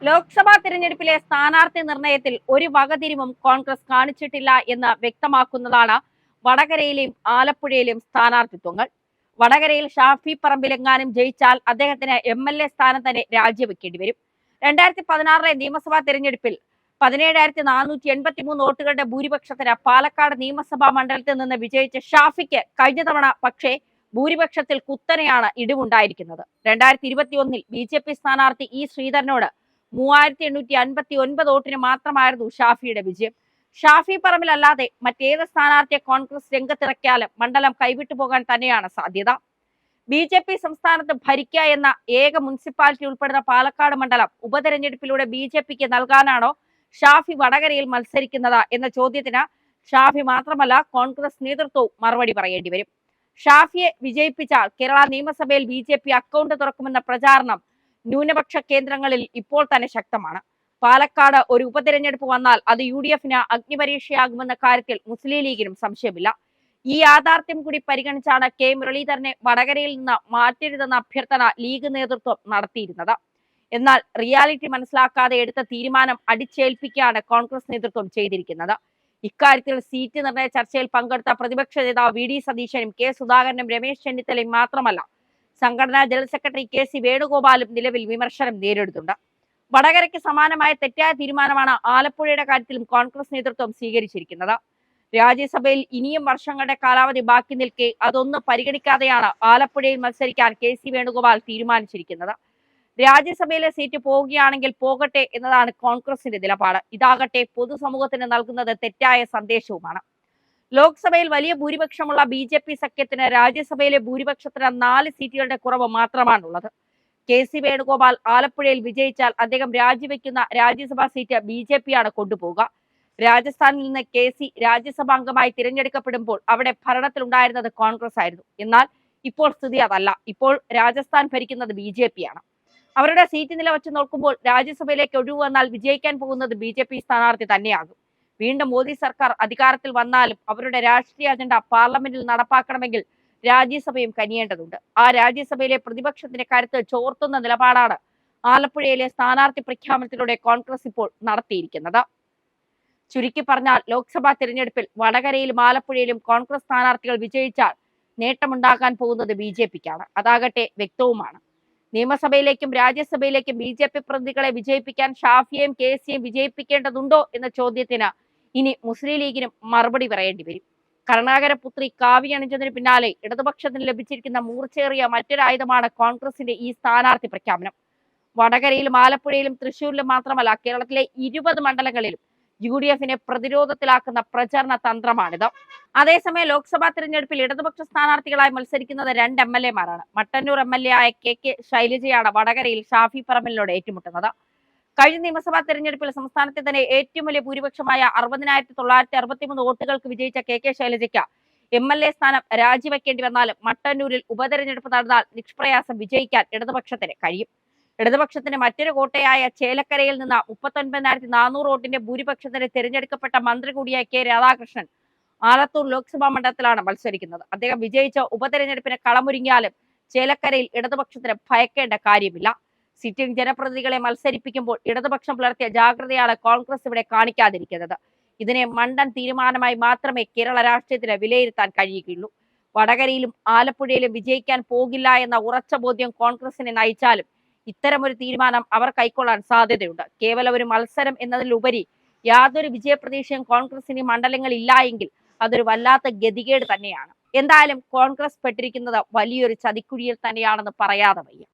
ലോക്സഭാ തിരഞ്ഞെടുപ്പിലെ സ്ഥാനാർത്ഥി നിർണയത്തിൽ ഒരു വകതിരിവും കോൺഗ്രസ് കാണിച്ചിട്ടില്ല എന്ന് വ്യക്തമാക്കുന്നതാണ് വടകരയിലെയും ആലപ്പുഴയിലെയും സ്ഥാനാർത്ഥിത്വങ്ങൾ. വടകരയിൽ ഷാഫി പറമ്പിലെങ്ങാനും ജയിച്ചാൽ അദ്ദേഹത്തിന് MLA സ്ഥാനം തന്നെ രാജിവെക്കേണ്ടി വരും. 2016 നിയമസഭാ തിരഞ്ഞെടുപ്പിൽ 17,483 വോട്ടുകളുടെ ഭൂരിപക്ഷത്തിന് പാലക്കാട് നിയമസഭാ മണ്ഡലത്തിൽ നിന്ന് വിജയിച്ച ഷാഫിക്ക് കഴിഞ്ഞ തവണ പക്ഷേ ഭൂരിപക്ഷത്തിൽ കുത്തനെയാണ് ഇടിവുണ്ടായിരിക്കുന്നത്. 2021 BJP സ്ഥാനാർത്ഥി E ശ്രീധരനോട് 3859 വോട്ടിന് മാത്രമായിരുന്നു ഷാഫിയുടെ വിജയം. ഷാഫി പറമ്പിലല്ലാതെ മറ്റേത് സ്ഥാനാർത്ഥിയെ കോൺഗ്രസ് രംഗത്തിറക്കിയാലും മണ്ഡലം കൈവിട്ടു പോകാൻ തന്നെയാണ് സാധ്യത. BJP സംസ്ഥാനത്ത് ഭരിക്കുക എന്ന ഏക മുനിസിപ്പാലിറ്റി ഉൾപ്പെടുന്ന പാലക്കാട് മണ്ഡലം ഉപതെരഞ്ഞെടുപ്പിലൂടെ BJPക്ക് നൽകാനാണോ ഷാഫി വടകരയിൽ മത്സരിക്കുന്നത് എന്ന ചോദ്യത്തിന് ഷാഫി മാത്രമല്ല കോൺഗ്രസ് നേതൃത്വവും മറുപടി പറയേണ്ടി വരും. ഷാഫിയെ വിജയിപ്പിച്ചാൽ കേരള നിയമസഭയിൽ BJP അക്കൗണ്ട് തുറക്കുമെന്ന പ്രചാരണം ന്യൂനപക്ഷ കേന്ദ്രങ്ങളിൽ ഇപ്പോൾ തന്നെ ശക്തമാണ്. പാലക്കാട് ഒരു ഉപതെരഞ്ഞെടുപ്പ് വന്നാൽ അത് UDFന് അഗ്നിപരീക്ഷയാകുമെന്ന കാര്യത്തിൽ മുസ്ലിം ലീഗിനും സംശയമില്ല. ഈ യാഥാർത്ഥ്യം കൂടി പരിഗണിച്ചാണ് K മുരളീധരനെ വടകരയിൽ നിന്ന് മാറ്റരുതെന്ന അഭ്യർത്ഥന ലീഗ് നേതൃത്വം നടത്തിയിരുന്നത്. എന്നാൽ റിയാലിറ്റി മനസ്സിലാക്കാതെ എടുത്ത തീരുമാനം അടിച്ചേൽപ്പിക്കുകയാണ് കോൺഗ്രസ് നേതൃത്വം ചെയ്തിരിക്കുന്നത്. ഇക്കാര്യത്തിൽ സീറ്റ് നിർണയ ചർച്ചയിൽ പങ്കെടുത്ത പ്രതിപക്ഷ നേതാവ് VD സതീശനും K സുധാകരനും രമേശ് ചെന്നിത്തലയും മാത്രമല്ല സംഘടനാ ജനറൽ സെക്രട്ടറി KC വേണുഗോപാലും നിലവിൽ വിമർശനം നേരിടുന്നുണ്ട്. വടകരയ്ക്ക് സമാനമായ തെറ്റായ തീരുമാനമാണ് ആലപ്പുഴയുടെ കാര്യത്തിലും കോൺഗ്രസ് നേതൃത്വം സ്വീകരിച്ചിരിക്കുന്നത്. രാജ്യസഭയിൽ ഇനിയും വർഷങ്ങളുടെ കാലാവധി ബാക്കി നിൽക്കെ അതൊന്നും പരിഗണിക്കാതെയാണ് ആലപ്പുഴയിൽ മത്സരിക്കാൻ KC വേണുഗോപാൽ തീരുമാനിച്ചിരിക്കുന്നത്. രാജ്യസഭയിലെ സീറ്റ് പോവുകയാണെങ്കിൽ പോകട്ടെ എന്നതാണ് കോൺഗ്രസിന്റെ നിലപാട്. ഇതാകട്ടെ പൊതുസമൂഹത്തിന് നൽകുന്നത് തെറ്റായ സന്ദേശവുമാണ്. ലോക്സഭയിൽ വലിയ ഭൂരിപക്ഷമുള്ള BJP സഖ്യത്തിന് രാജ്യസഭയിലെ ഭൂരിപക്ഷത്തിന് 4 സീറ്റുകളുടെ കുറവ് മാത്രമാണുള്ളത്. KC വേണുഗോപാൽ ആലപ്പുഴയിൽ വിജയിച്ചാൽ അദ്ദേഹം രാജിവെക്കുന്ന രാജ്യസഭാ സീറ്റ് BJP ആണ് കൊണ്ടുപോവുക. രാജസ്ഥാനിൽ നിന്ന് KC രാജ്യസഭാ അംഗമായി തിരഞ്ഞെടുക്കപ്പെടുമ്പോൾ അവിടെ ഭരണത്തിലുണ്ടായിരുന്നത് കോൺഗ്രസ് ആയിരുന്നു. എന്നാൽ ഇപ്പോൾ സ്ഥിതി അതല്ല. ഇപ്പോൾ രാജസ്ഥാൻ ഭരിക്കുന്നത് BJP ആണ്. അവരുടെ സീറ്റ് നില വെച്ച് നോക്കുമ്പോൾ രാജ്യസഭയിലേക്ക് ഒഴിവ് വന്നാൽ വിജയിക്കാൻ പോകുന്നത് BJP സ്ഥാനാർത്ഥി തന്നെയാകും. വീണ്ടും മോദി സർക്കാർ അധികാരത്തിൽ വന്നാലും അവരുടെ രാഷ്ട്രീയ അജണ്ട പാർലമെന്റിൽ നടപ്പാക്കണമെങ്കിൽ രാജ്യസഭയും കനിയേണ്ടതുണ്ട്. ആ രാജ്യസഭയിലെ പ്രതിപക്ഷത്തിന്റെ കരുത്ത് ചോർത്തുന്ന നിലപാടാണ് ആലപ്പുഴയിലെ സ്ഥാനാർത്ഥി പ്രഖ്യാപനത്തിലൂടെ കോൺഗ്രസ് ഇപ്പോൾ നടത്തിയിരിക്കുന്നത്. ചുരുക്കി പറഞ്ഞാൽ ലോക്സഭാ തിരഞ്ഞെടുപ്പിൽ വടകരയിലും ആലപ്പുഴയിലും കോൺഗ്രസ് സ്ഥാനാർത്ഥികൾ വിജയിച്ചാൽ നേട്ടമുണ്ടാകാൻ പോകുന്നത് BJPക്കാണ്. അതാകട്ടെ വ്യക്തവുമാണ്. നിയമസഭയിലേക്കും രാജ്യസഭയിലേക്കും BJP പ്രതിനിധികളെ വിജയിപ്പിക്കാൻ ഷാഫിയെയും KCയെയും വിജയിപ്പിക്കേണ്ടതുണ്ടോ എന്ന ചോദ്യത്തിന് ഇനി മുസ്ലിം ലീഗിനും മറുപടി പറയേണ്ടി വരും. കരുണാകര പുത്രി കാവി അണിഞ്ഞതിന് പിന്നാലെ ഇടതുപക്ഷത്തിന് ലഭിച്ചിരിക്കുന്ന മൂർച്ചയേറിയ മറ്റൊരായുധമാണ് കോൺഗ്രസിന്റെ ഈ സ്ഥാനാർത്ഥി പ്രഖ്യാപനം. വടകരയിലും ആലപ്പുഴയിലും തൃശ്ശൂരിലും മാത്രമല്ല കേരളത്തിലെ 20 മണ്ഡലങ്ങളിലും UDFനെ പ്രതിരോധത്തിലാക്കുന്ന പ്രചരണ തന്ത്രമാണിത്. അതേസമയം ലോക്സഭാ തിരഞ്ഞെടുപ്പിൽ ഇടതുപക്ഷ സ്ഥാനാർത്ഥികളായി മത്സരിക്കുന്നത് 2 MLAമാരാണ്. മട്ടന്നൂർ MLA ആയ KK ശൈലജയാണ് വടകരയിൽ ഷാഫി പറമ്പിലിനോട് ഏറ്റുമുട്ടുന്നത്. കഴിഞ്ഞ നിയമസഭാ തെരഞ്ഞെടുപ്പിൽ സംസ്ഥാനത്തെ തന്നെ ഏറ്റവും വലിയ ഭൂരിപക്ഷമായ 60,963 വോട്ടുകൾക്ക് വിജയിച്ച KK ശൈലജയ്ക്ക് MLA സ്ഥാനം രാജിവെക്കേണ്ടി വന്നാലും മട്ടന്നൂരിൽ ഉപതെരഞ്ഞെടുപ്പ് നടന്നാൽ നിഷ്പ്രയാസം വിജയിക്കാൻ ഇടതുപക്ഷത്തിന് കഴിയും. ഇടതുപക്ഷത്തിന് മറ്റൊരു കോട്ടയായ ചേലക്കരയിൽ നിന്ന് 39,400 വോട്ടിന്റെ ഭൂരിപക്ഷത്തിന് തിരഞ്ഞെടുക്കപ്പെട്ട മന്ത്രി കൂടിയായ K രാധാകൃഷ്ണൻ ആലത്തൂർ ലോക്സഭാ മണ്ഡലത്തിലാണ് മത്സരിക്കുന്നത്. അദ്ദേഹം വിജയിച്ച ഉപതെരഞ്ഞെടുപ്പിന് കളമൊരുങ്ങിയാലും ചേലക്കരയിൽ ഇടതുപക്ഷത്തിന് ഭയക്കേണ്ട കാര്യമില്ല. സിറ്റിംഗ് ജനപ്രതിനിധികളെ മത്സരിപ്പിക്കുമ്പോൾ ഇടതുപക്ഷം പുലർത്തിയ ജാഗ്രതയാണ് കോൺഗ്രസ് ഇവിടെ കാണിക്കാതിരിക്കുന്നത്. ഇതിനെ മണ്ടൻ തീരുമാനമായി മാത്രമേ കേരള രാഷ്ട്രീയത്തിന് വിലയിരുത്താൻ കഴിയുകയുള്ളൂ. വടകരയിലും ആലപ്പുഴയിലും വിജയിക്കാൻ പോകില്ല എന്ന ഉറച്ച ബോധ്യം കോൺഗ്രസിനെ നയിച്ചാലും ഇത്തരമൊരു തീരുമാനം അവർ കൈക്കൊള്ളാൻ സാധ്യതയുണ്ട്. കേവലം ഒരു മത്സരം എന്നതിലുപരി യാതൊരു വിജയപ്രതീക്ഷയും കോൺഗ്രസിന് മണ്ഡലങ്ങളിൽ ഇല്ല എങ്കിൽ അതൊരു വല്ലാത്ത ഗതികേട് തന്നെയാണ്. എന്തായാലും കോൺഗ്രസ് പെട്ടിരിക്കുന്നത് വലിയൊരു ചതിക്കുഴിയിൽ തന്നെയാണെന്ന് പറയാതെ വയ്യ.